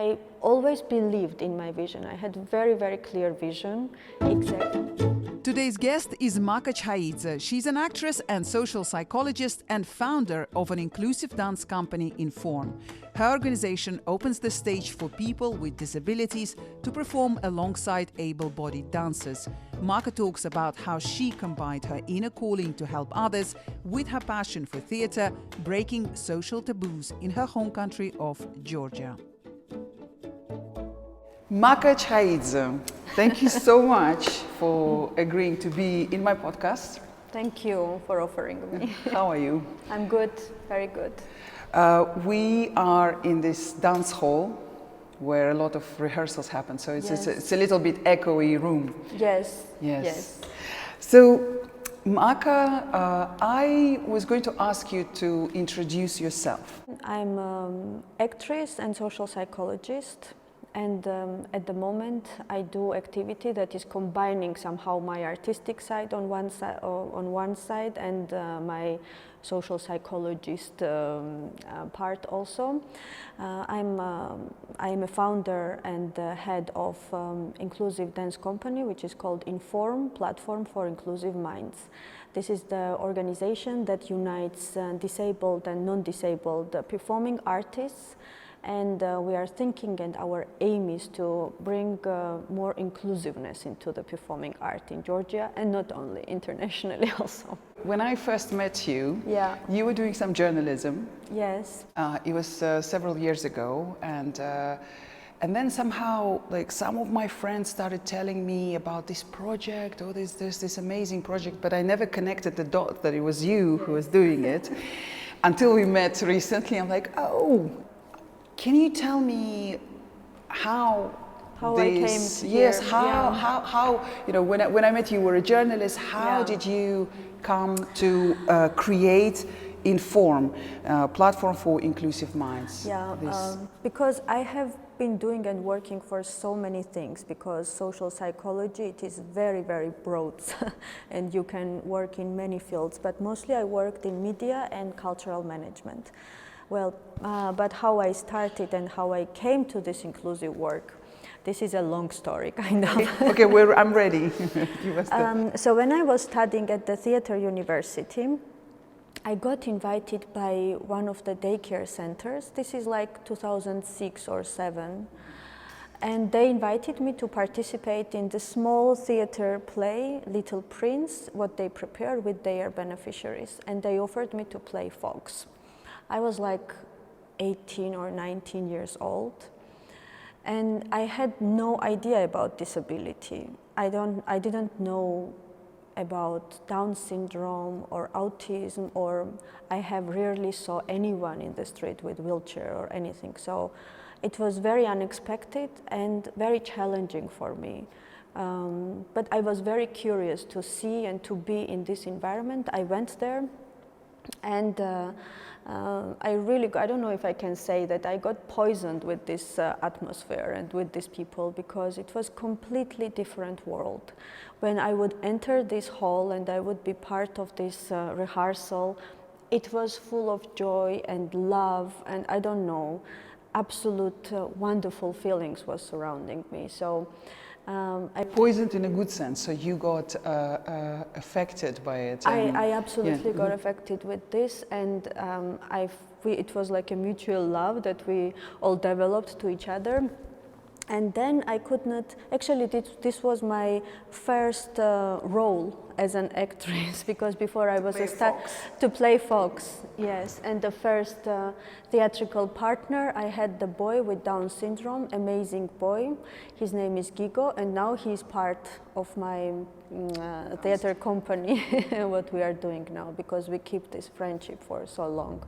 I always believed in my vision. I had very, very clear vision. Exactly. Today's guest is Maka Chkhaidze. She's an actress and social psychologist and founder of an inclusive dance company, Inform. Her organization opens the stage for people with disabilities to perform alongside able-bodied dancers. Maka talks about how she combined her inner calling to help others with her passion for theatre, breaking social taboos in her home country of Georgia. Maka Chkhaidze, thank you so much for agreeing to be in my podcast. Thank you for offering me. How are you? I'm good, very good. We are in this dance hall where a lot of rehearsals happen, so it's a little bit echoey room. Yes. So, Maka, I was going to ask you to introduce yourself. I'm an actress and social psychologist. And at the moment, I do activity that is combining somehow my artistic side on one side, and my social psychologist part also. I'm a founder and head of inclusive dance company, which is called Inform, Platform for Inclusive Minds. This is the organization that unites disabled and non-disabled performing artists. And we are thinking, and our aim is to bring more inclusiveness into the performing art in Georgia, and not only, internationally also. When I first met you, yeah, you were doing some journalism. Yes. It was several years ago, and then somehow, like, some of my friends started telling me about this project, oh, there's this amazing project, but I never connected the dot that it was you who was doing it, until we met recently. I'm like, oh. Can you tell me how I came here? Yes, how you know, when I met you, you were a journalist. How did you come to create Inform, Platform for Inclusive Minds? Because I have been doing and working for so many things, because social psychology, it is very, very broad and you can work in many fields, but mostly I worked in media and cultural management. Well, but how I started and how I came to this inclusive work, this is a long story, kind of. Okay, I'm ready. So when I was studying at the theater university, I got invited by one of the daycare centers. This is like 2006 or 7. And they invited me to participate in the small theater play, Little Prince, what they prepared with their beneficiaries. And they offered me to play Fox. I was like 18 or 19 years old, and I had no idea about disability. I didn't know about Down syndrome or autism, or I have rarely saw anyone in the street with wheelchair or anything. So it was very unexpected and very challenging for me. But I was very curious to see and to be in this environment. I went there, and I don't know if I can say that I got poisoned with this atmosphere and with these people, because it was completely different world. When I would enter this hall and I would be part of this rehearsal, it was full of joy and love, and I don't know, absolute wonderful feelings was surrounding me. So poisoned in a good sense, so you got affected by it. I absolutely got affected with this, and it was like a mutual love that we all developed to each other. And then I could not, actually this was my first role as an actress, because before I was to play Fox, yes. And the first theatrical partner, I had the boy with Down syndrome, amazing boy. His name is Gigo, and now he's part of my theater company, what we are doing now, because we keep this friendship for so long.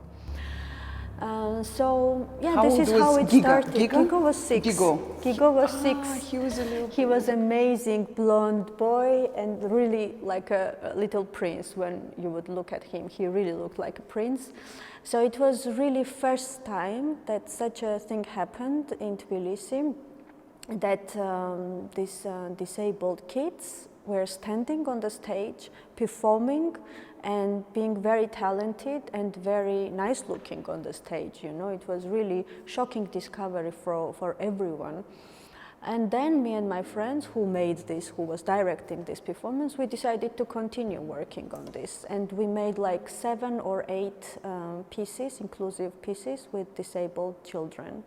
So yeah, this is how it started. Gigo was 6. Gigo was 6. He was amazing blonde boy, and really like a little prince. When you would look at him, he really looked like a prince. So it was really first time that such a thing happened in Tbilisi, that these disabled kids were standing on the stage performing and being very talented and very nice looking on the stage. You know, it was really shocking discovery for everyone. And then me and my friends who was directing this performance, we decided to continue working on this. And we made like 7 or 8 pieces, inclusive pieces with disabled children.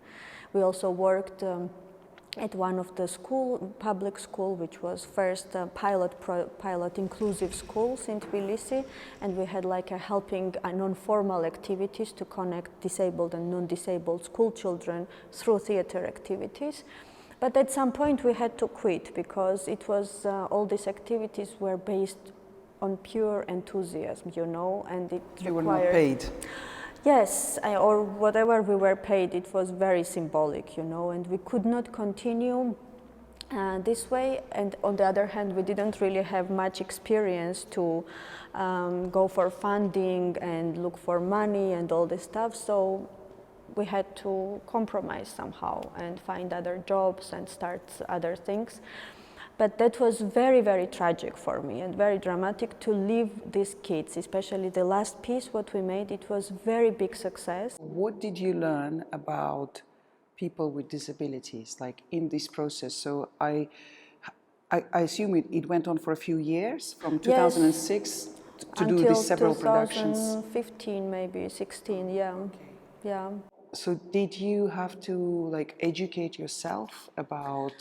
We also worked at one of the public school, which was first pilot inclusive schools in Tbilisi, and we had like a helping non-formal activities to connect disabled and non-disabled school children through theater activities. But at some point we had to quit because it was all these activities were based on pure enthusiasm, you know, and it required. You were not paid. Yes, or whatever we were paid, it was very symbolic, you know, and we could not continue this way. And on the other hand, we didn't really have much experience to go for funding and look for money and all this stuff. So we had to compromise somehow and find other jobs and start other things. But that was very, very tragic for me and very dramatic to leave these kids, especially the last piece, what we made, it was very big success. What did you learn about people with disabilities, like in this process? So I assume it went on for a few years, from 2006 to do these several productions. 2015, maybe 16, yeah. Okay. Yeah. So did you have to like educate yourself about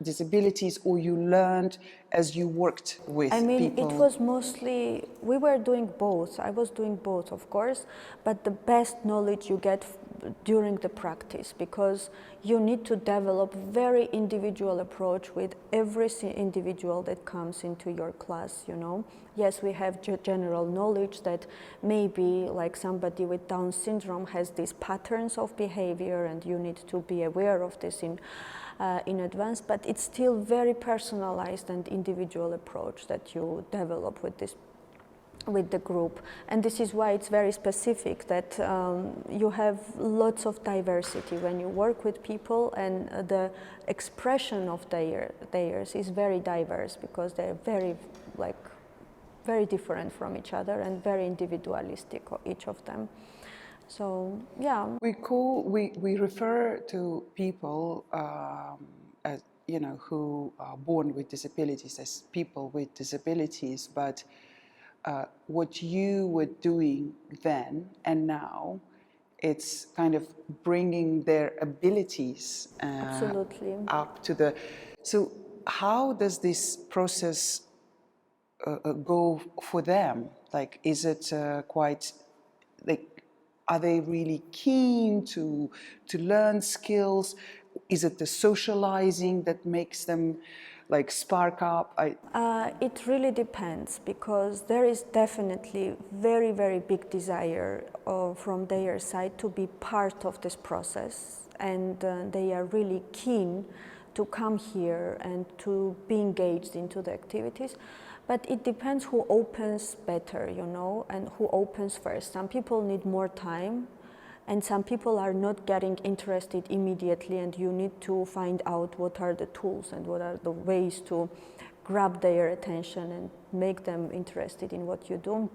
disabilities, or you learned as you worked with people? I mean, it was mostly, we were doing both. I was doing both, of course, but the best knowledge you get during the practice, because you need to develop very individual approach with every individual that comes into your class, you know. Yes, we have general knowledge that maybe like somebody with Down syndrome has these patterns of behavior and you need to be aware of this in advance, but it's still very personalized and individual approach that you develop with the group. And this is why it's very specific, that you have lots of diversity when you work with people, and the expression of theirs is very diverse because they're very different from each other and very individualistic, each of them. So yeah. We refer to people as, you know, who are born with disabilities as people with disabilities, but what you were doing then and now, it's kind of bringing their abilities Absolutely. up to the. So how does this process go for them? Like, is it quite like, are they really keen to learn skills? Is it the socializing that makes them like spark up? It really depends, because there is definitely very, very big desire from their side to be part of this process, and they are really keen to come here and to be engaged into the activities. But it depends who opens better, you know, and who opens first. Some people need more time, and some people are not getting interested immediately, and you need to find out what are the tools and what are the ways to grab their attention and make them interested in what you do.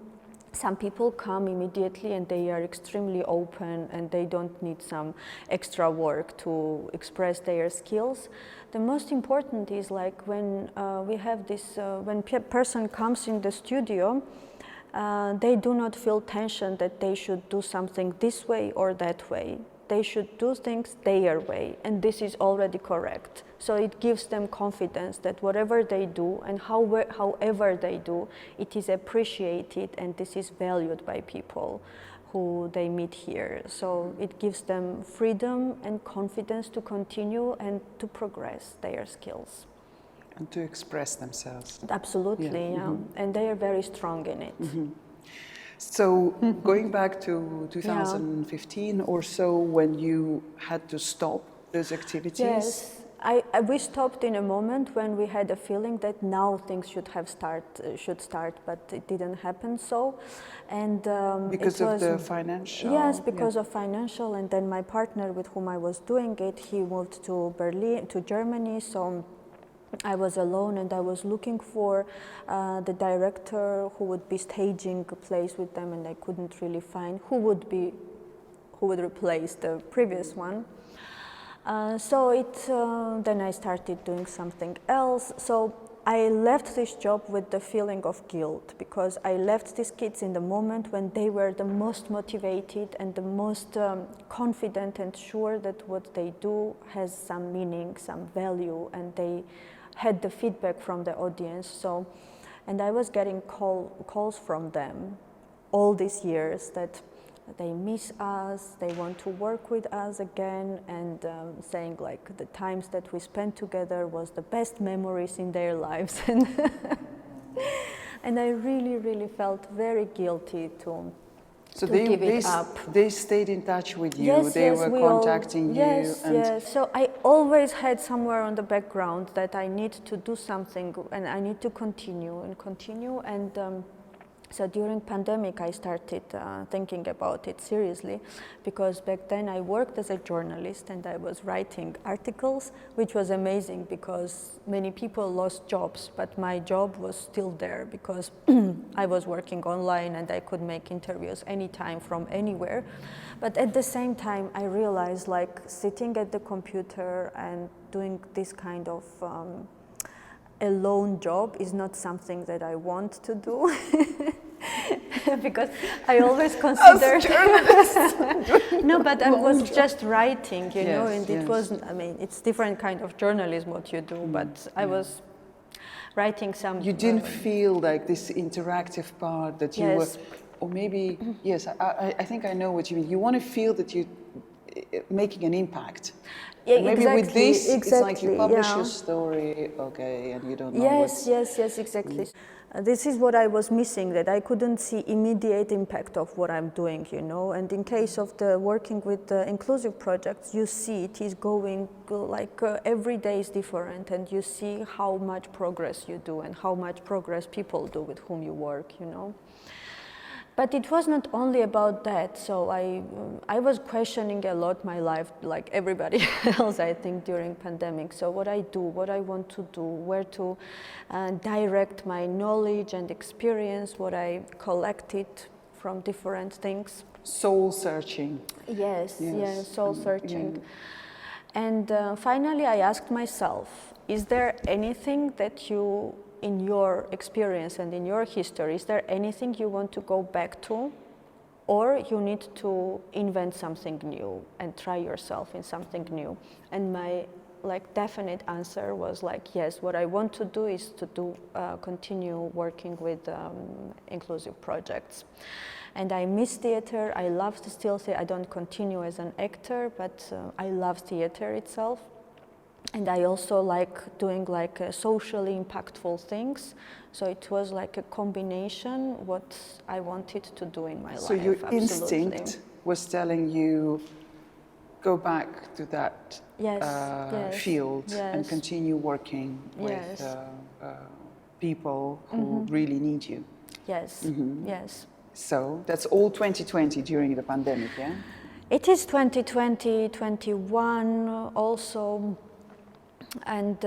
Some people come immediately and they are extremely open and they don't need some extra work to express their skills. The most important is like when we have this, when a person comes in the studio, they do not feel tension that they should do something this way or that way. They should do things their way, and this is already correct. So it gives them confidence that whatever they do and however they do, it is appreciated and this is valued by people who they meet here. So it gives them freedom and confidence to continue and to progress their skills. And to express themselves. Absolutely, yeah. Mm-hmm. And they are very strong in it. Mm-hmm. So going back to 2015 or so, when you had to stop those activities? Yes, we stopped in a moment when we had a feeling that now things should start, but it didn't happen so. And because of the financial? Yes, because of financial, and then my partner with whom I was doing it, he moved to Berlin, to Germany, so I was alone, and I was looking for the director who would be staging a place with them, and I couldn't really find who would replace the previous one. Then I started doing something else. So I left this job with the feeling of guilt, because I left these kids in the moment when they were the most motivated and the most confident and sure that what they do has some meaning, some value, and they had the feedback from the audience. So, and I was getting calls from them all these years that they miss us, they want to work with us again, and saying like the times that we spent together was the best memories in their lives. And I really, really felt very guilty to give it up. They stayed in touch with you, yes, they yes, were contacting you. Yes, yes. So I always had somewhere on the background that I need to do something and I need to continue. And so during pandemic, I started thinking about it seriously, because back then I worked as a journalist and I was writing articles, which was amazing because many people lost jobs, but my job was still there because I was working online and I could make interviews anytime from anywhere. But at the same time, I realized like sitting at the computer and doing this kind of alone job is not something that I want to do. Because I always considered no, but I was just writing, you know, and it was, I mean, it's different kind of journalism what you do, but I was writing some. You didn't feel like this interactive part that you were, or maybe, yes, I think I know what you mean. You want to feel that you're making an impact. Yeah, maybe exactly, with this, exactly, it's like you publish your story, okay, and you don't know yes, exactly. This is what I was missing, that I couldn't see immediate impact of what I'm doing, you know. And in case of the working with the inclusive projects, you see it is going like every day is different, and you see how much progress you do and how much progress people do with whom you work, you know. But it was not only about that, so I was questioning a lot my life, like everybody else, I think, during pandemic. So what I do, what I want to do, where to direct my knowledge and experience, what I collected from different things. Soul searching. Yes, soul searching. And finally I asked myself, is there anything that you, in your experience and in your history, is there anything you want to go back to, or you need to invent something new and try yourself in something new? And my definite answer was yes, what I want to do is to continue working with inclusive projects. And I miss theater. I love to still say I don't continue as an actor, but I love theater itself. And I also like doing socially impactful things. So it was like a combination what I wanted to do in my life. So your absolutely. Instinct was telling you, go back to that field and continue working with people who really need you. Yes, yes. So that's all 2020 during the pandemic, yeah? It is 2020, 21 also. And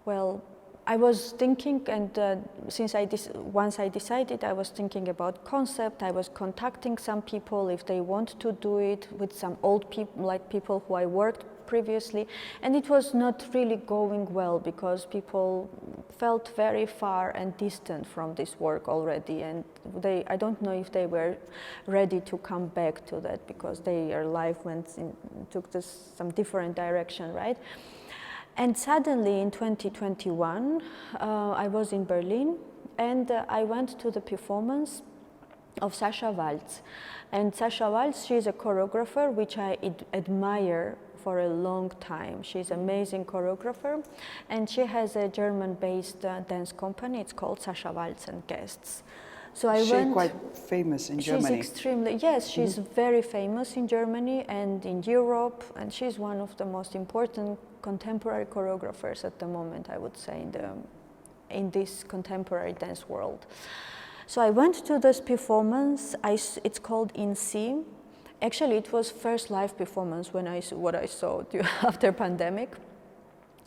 well, I was thinking, and since once I decided, I was thinking about concept. I was contacting some people if they want to do it with some old people, like people who I worked previously, and it was not really going well because people felt very far and distant from this work already, and I don't know if they were ready to come back to that because their life took some different direction, right? And suddenly in 2021, I was in Berlin, and I went to the performance of Sascha Waltz. And Sascha Waltz, she's a choreographer which I admire for a long time. She's an amazing choreographer, and she has a German-based dance company. It's called Sascha Waltz and Guests. So She's quite famous in Germany. She's extremely, yes, she's very famous in Germany and in Europe, and she's one of the most important contemporary choreographers at the moment, I would say, in this contemporary dance world. So I went to this performance. It's called In C. Actually, it was first live performance what I saw after pandemic.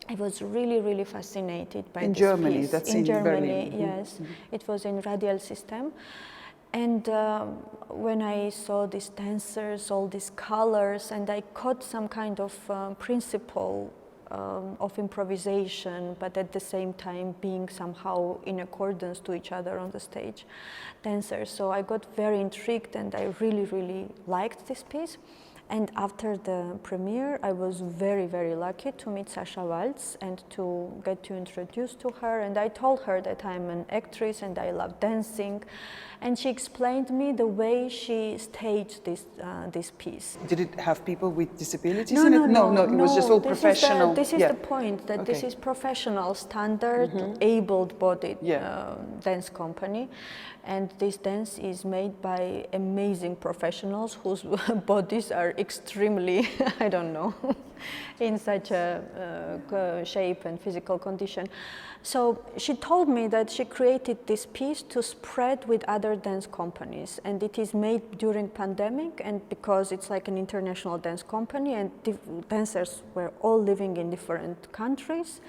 I was really, really fascinated by in this Germany, piece. that's in Germany, Berlin. yes. It was in Radial System. And when I saw these dancers, all these colors, and I caught some kind of principle of improvisation, but at the same time being somehow in accordance to each other on the stage, dancers. So I got very intrigued, and I really, really liked this piece. And after the premiere, I was very, very lucky to meet Sasha Waltz and to get to introduce to her. And I told her that I'm an actress and I love dancing. And she explained me the way she staged this piece. Did it have people with disabilities No, in no, it? no, It was just all professional. This is the point, that this Okay. is professional, standard, able-bodied Yeah. dance company. And this dance is made by amazing professionals whose bodies are extremely, I don't know, in such a shape and physical condition. So she told me that she created this piece to spread with other dance companies, and it is made during pandemic, and because it's like an international dance company, and dancers were all living in different countries,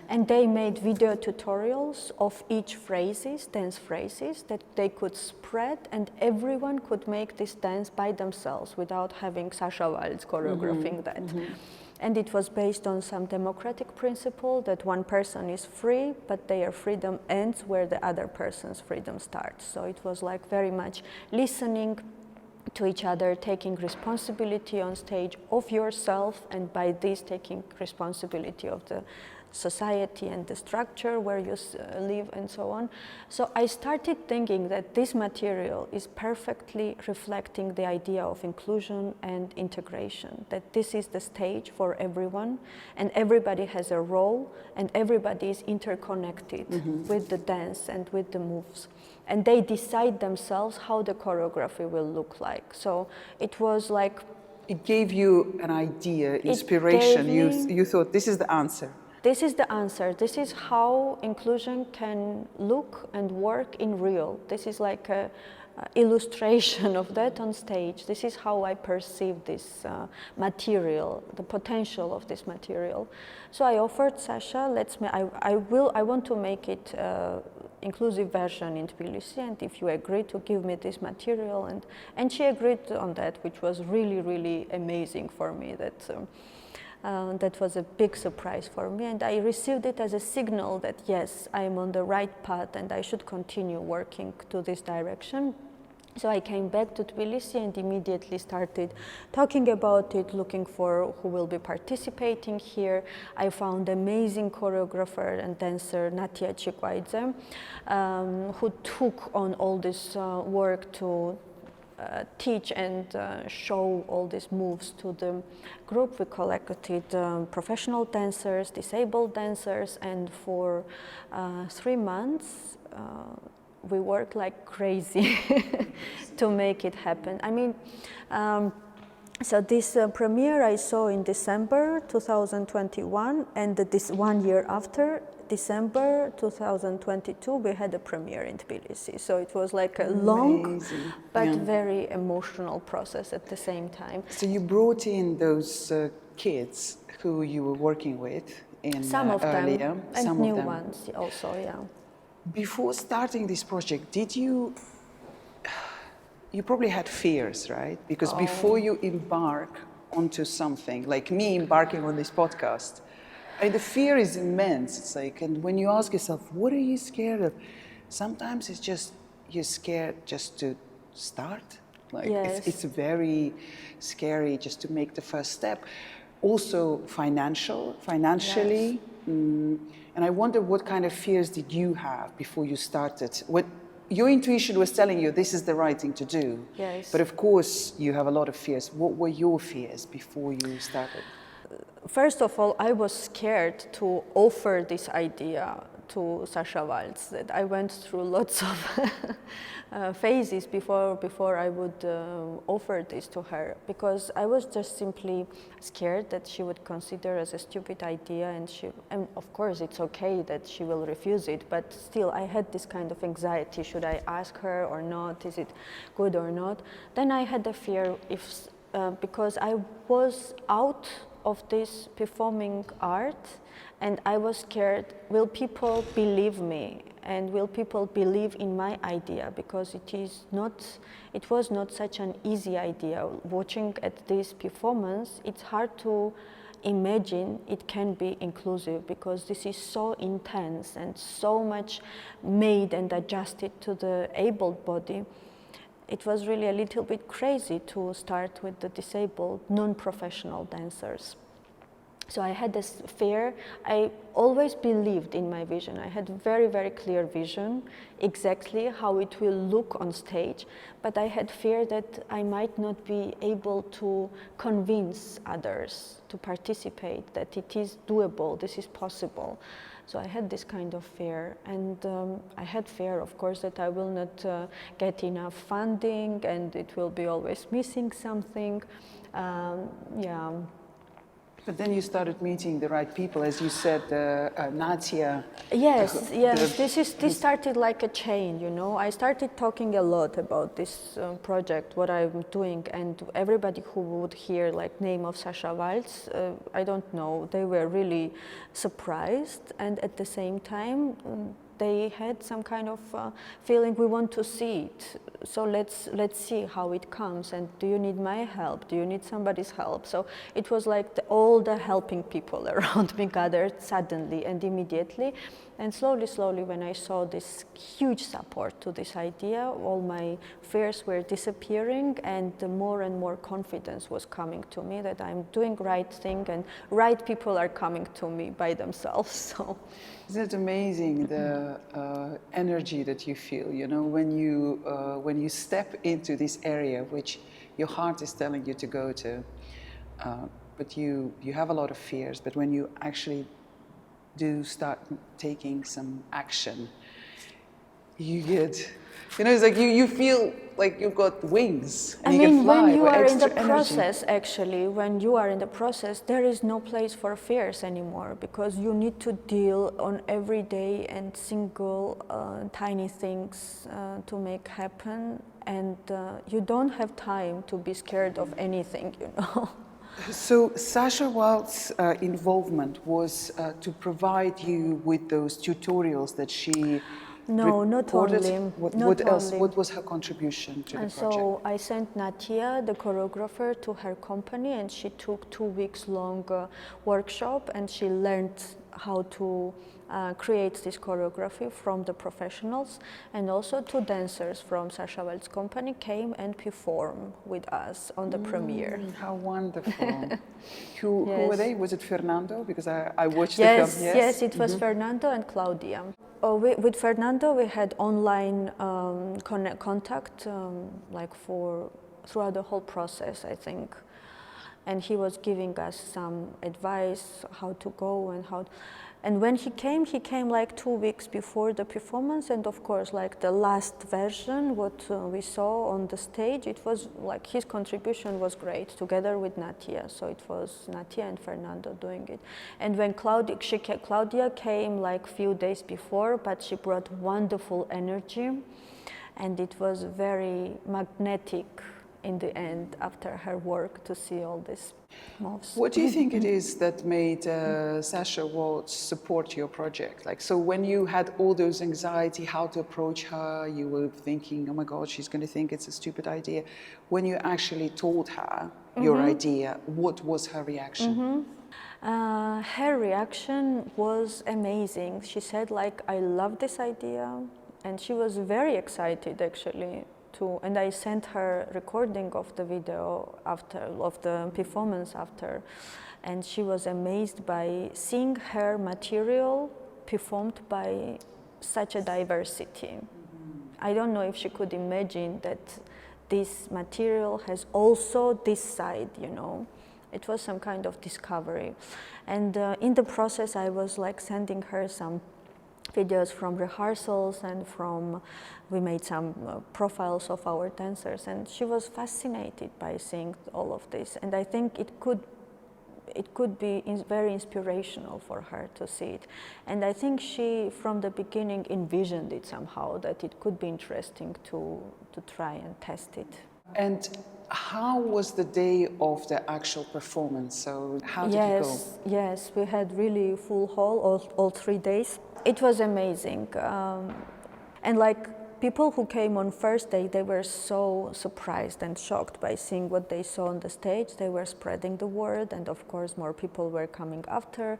and they made video tutorials of each phrases, dance phrases, that they could spread, and everyone could make this dance by themselves without having Sasha Waltz choreographing that. And it was based on some democratic principle that one person is free, but their freedom ends where the other person's freedom starts. So it was like very much listening to each other, taking responsibility on stage of yourself, and by this taking responsibility of the society and the structure where you live and so on. So I started thinking that this material is perfectly reflecting the idea of inclusion and integration, that this is the stage for everyone and everybody has a role and everybody is interconnected with the dance and with the moves. And they decide themselves how the choreography will look like. So it was like... It gave you an idea, inspiration. You thought, this is the answer. This is the answer. This is how inclusion can look and work in real. This is like an illustration of that on stage. This is how I perceive this material, the potential of this material. So I offered Sasha, I want to make it inclusive version in Tbilisi, and if you agree to give me this material, and she agreed on that, which was really, really amazing for me. That was a big surprise for me, and I received it as a signal that yes, I am on the right path and I should continue working to this direction. So I came back to Tbilisi and immediately started talking about it, looking for who will be participating here. I found amazing choreographer and dancer Maka Chkhaidze, who took on all this work to teach and show all these moves to the group. We collected professional dancers, disabled dancers, and for 3 months we worked like crazy to make it happen. I mean, so this premiere I saw in December 2021, and this 1 year after, December 2022, we had a premiere in Tbilisi. So it was like a long but very emotional process at the same time. So you brought in those kids who you were working with in some of earlier, them, and some new of them. ones also, yeah. Before starting this project, did you probably had fears, right? Because before you embark onto something, like me embarking on this podcast, the fear is immense. It's like, and when you ask yourself, what are you scared of? Sometimes it's just, you're scared just to start. Like, yes. it's very scary just to make the first step. Also financially. Yes. And I wonder what kind of fears did you have before you started? What your intuition was telling you this is the right thing to do. Yes. But of course you have a lot of fears. What were your fears before you started? First of all, I was scared to offer this idea to Sasha Waltz. That I went through lots of phases before I would offer this to her, because I was just simply scared that she would consider as a stupid idea, and of course it's okay that she will refuse it, but still I had this kind of anxiety. Should I ask her or not? Is it good or not? Then I had the fear because I was out of this performing art, and I was scared, will people believe me? And will people believe in my idea? Because it was not such an easy idea. Watching at this performance, it's hard to imagine it can be inclusive, because this is so intense and so much made and adjusted to the able body. It was really a little bit crazy to start with the disabled, non-professional dancers. So I had this fear. I always believed in my vision. I had very, very clear vision, exactly how it will look on stage, but I had fear that I might not be able to convince others to participate, that it is doable, this is possible. So I had this kind of fear, and I had fear, of course, that I will not get enough funding and it will be always missing something. Yeah. But then you started meeting the right people, as you said, Nadia. Yes, yes. This started like a chain, you know. I started talking a lot about this project, what I'm doing, and everybody who would hear like name of Sasha Waltz, I don't know, they were really surprised, and at the same time, they had some kind of feeling, we want to see it, so let's see how it comes, and do you need my help, do you need somebody's help? So it was like all the helping people around me gathered suddenly and immediately, and slowly when I saw this huge support to this idea, all my fears were disappearing, and more and more confidence was coming to me that I'm doing right thing and right people are coming to me by themselves. So isn't it amazing, the energy that you feel, you know, when you step into this area which your heart is telling you to go to, but you have a lot of fears, but when you actually do start taking some action, you get, you know, it's like you feel like you've got wings and I you mean, can fly. when you are in the energy. process, actually, when you are in the process, there is no place for fears anymore, because you need to deal on every day and single tiny things to make happen, and you don't have time to be scared of anything, you know. So Sasha Waltz's involvement was to provide you with those tutorials that she No, not recorded. only. What else? What was her contribution to the project? So I sent Natia, the choreographer, to her company, and she took 2 weeks long workshop, and she learned how to create this choreography from the professionals, and also 2 dancers from Sasha Waltz's company came and performed with us on the premiere. How wonderful. Who were they? Was it Fernando? Because I watched the Yes, film. yes, it was Fernando and Claudia. With Fernando, we had online contact, like throughout the whole process, I think. And he was giving us some advice how to go and how. And when he came like 2 weeks before the performance, and of course, like the last version, what we saw on the stage, it was like his contribution was great, together with Natia. So it was Natia and Fernando doing it. And when Claudia came like few days before, but she brought wonderful energy, and it was very magnetic in the end after her work to see all these moves. What do you think it is that made Sasha Waltz support your project? Like, so when you had all those anxiety, how to approach her, you were thinking, oh my God, she's going to think it's a stupid idea. When you actually told her your idea, what was her reaction? Her reaction was amazing. She said, like, I love this idea, and she was very excited actually. And I sent her recording of the video of the performance after, and she was amazed by seeing her material performed by such a diversity. I don't know if she could imagine that this material has also this side, you know. It was some kind of discovery. And in the process, I was like sending her some videos from rehearsals, and we made some profiles of our dancers, and she was fascinated by seeing all of this, and I think it could be very inspirational for her to see it, and I think she from the beginning envisioned it somehow, that it could be interesting to try and test it. And how was the day of the actual performance? So how did you go? Yes, we had really full hall all 3 days. It was amazing. And like people who came on first day, they were so surprised and shocked by seeing what they saw on the stage. They were spreading the word, and of course more people were coming after.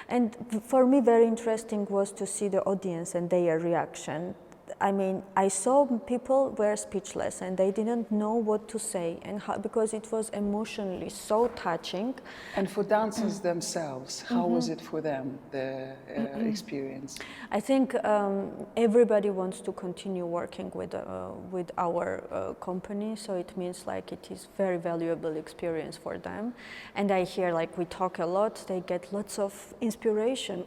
And for me, very interesting was to see the audience and their reaction. I mean, I saw people were speechless and they didn't know what to say, and how, because it was emotionally so touching. And for dancers themselves, how was it for them, the experience? I think everybody wants to continue working with our company, so it means like it is very valuable experience for them. And I hear like we talk a lot, they get lots of inspiration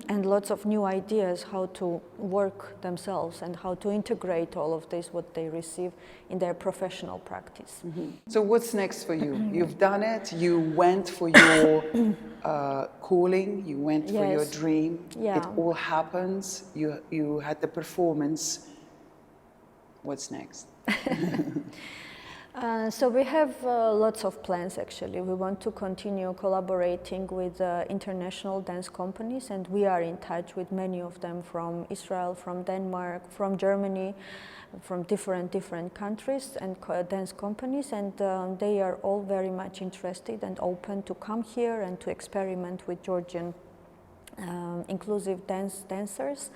and lots of new ideas how to work themselves and how to integrate all of this, what they receive in their professional practice. So what's next for you? You've done it, you went for your calling, you went for your Yes. dream, Yeah. it all happens, you had the performance. What's next? So we have lots of plans actually. We want to continue collaborating with international dance companies, and we are in touch with many of them from Israel, from Denmark, from Germany, from different countries and dance companies, and they are all very much interested and open to come here and to experiment with Georgian inclusive dancers.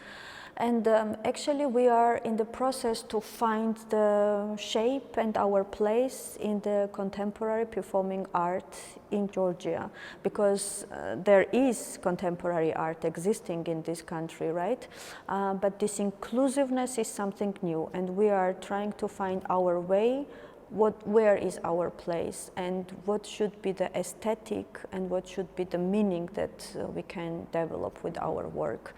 And actually we are in the process to find the shape and our place in the contemporary performing art in Georgia, because there is contemporary art existing in this country, right? But this inclusiveness is something new, and we are trying to find our way. Where is our place, and what should be the aesthetic, and what should be the meaning that we can develop with our work.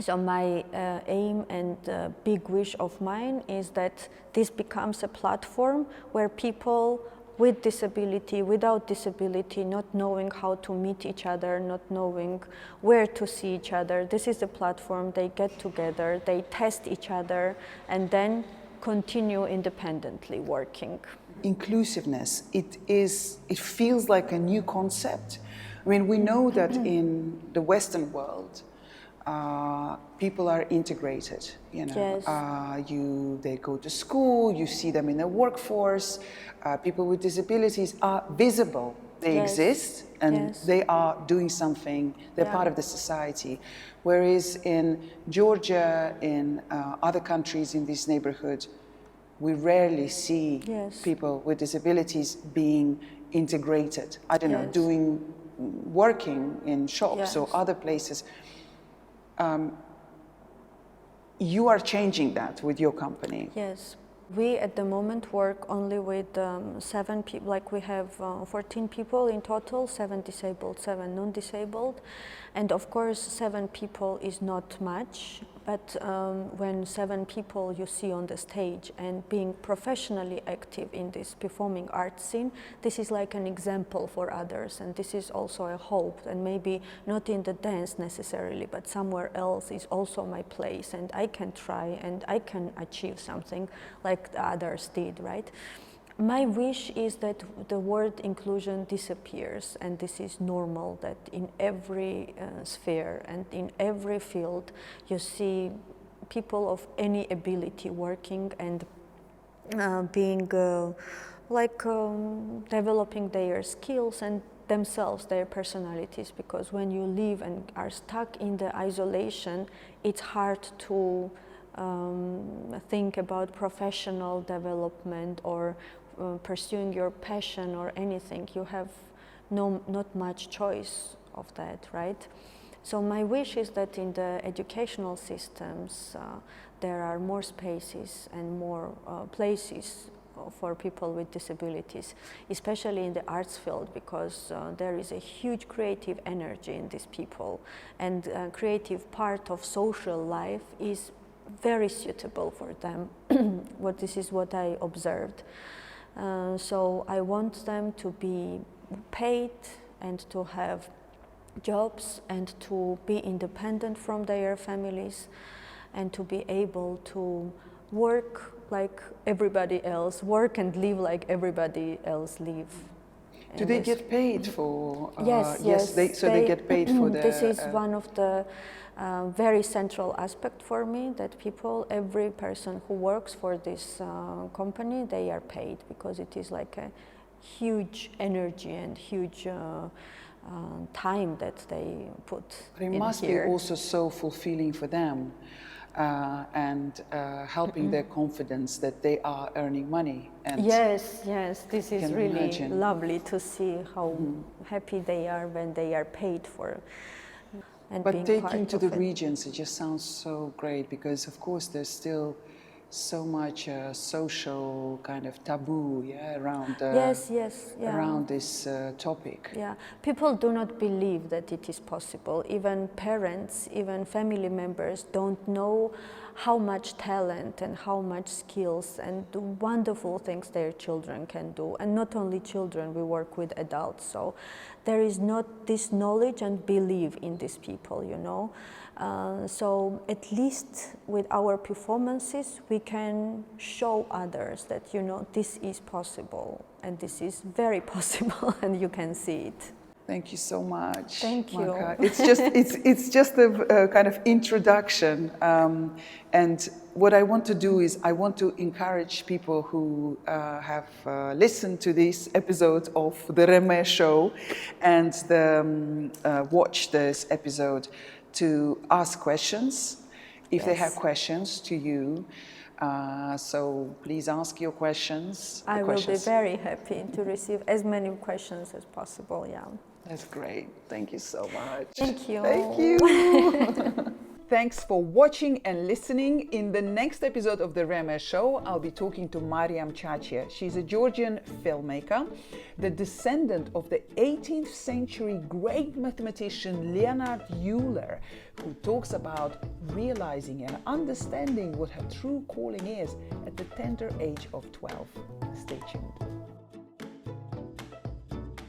So my aim and big wish of mine is that this becomes a platform where people with disability, without disability, not knowing how to meet each other, not knowing where to see each other, this is a platform, they get together, they test each other, and then continue independently working. Inclusiveness, it feels like a new concept. I mean, we know that in the Western world, people are integrated, you know. Yes. They go to school, you see them in the workforce, people with disabilities are visible, they Yes. exist, and Yes. they are doing something, they're part of the society. Whereas in Georgia, in other countries in this neighborhood, we rarely see Yes. people with disabilities being integrated, I don't know, Yes. working in shops or Yes. other places. You are changing that with your company. Yes. We at the moment work only with 7 people, like we have 14 people in total, 7 disabled, 7 non-disabled. And of course 7 people is not much, but when 7 people you see on the stage and being professionally active in this performing art scene, this is like an example for others, and this is also a hope, and maybe not in the dance necessarily, but somewhere else is also my place, and I can try and I can achieve something like the others did, right? My wish is that the word inclusion disappears, and this is normal, that in every sphere and in every field you see people of any ability working and being developing their skills and themselves, their personalities, because when you live and are stuck in the isolation, it's hard to think about professional development or pursuing your passion or anything. You have not much choice of that, right? So my wish is that in the educational systems there are more spaces and more places for people with disabilities, especially in the arts field, because there is a huge creative energy in these people, and creative part of social life is very suitable for them. This is what I observed. So I want them to be paid and to have jobs and to be independent from their families and to be able to work like everybody else, work and live like everybody else live. Do they get paid for? Yes, they get paid for the. This is one of the very central aspect for me, that every person who works for this company, they are paid, because it is like a huge energy and huge time that they put It in must here. be also so fulfilling for them, and helping their confidence that they are earning money. And Yes, this is really imagine. lovely to see how happy they are when they are paid for. And But being taking part to of the it. regions, it just sounds so great, because of course there's still so much social kind of taboo, around around this topic. Yeah, people do not believe that it is possible. Even parents, even family members don't know how much talent and how much skills and the wonderful things their children can do. And not only children, we work with adults. So there is not this knowledge and belief in these people, you know. So at least with our performances, we can show others that, you know, this is possible, and this is very possible, and you can see it. Thank you so much. Thank you. Maka. It's just a kind of introduction, and what I want to do is I want to encourage people who have listened to this episode of the Reme Show and watch this episode to ask questions if they have questions to you. So please ask your questions. I will be very happy to receive as many questions as possible. Yeah. That's great. Thank you so much. Thank you. Thank you. Thanks for watching and listening. In the next episode of the Reme Show, I'll be talking to Mariam Chachia. She's a Georgian filmmaker, the descendant of the 18th century great mathematician Leonhard Euler, who talks about realizing and understanding what her true calling is at the tender age of 12. Stay tuned.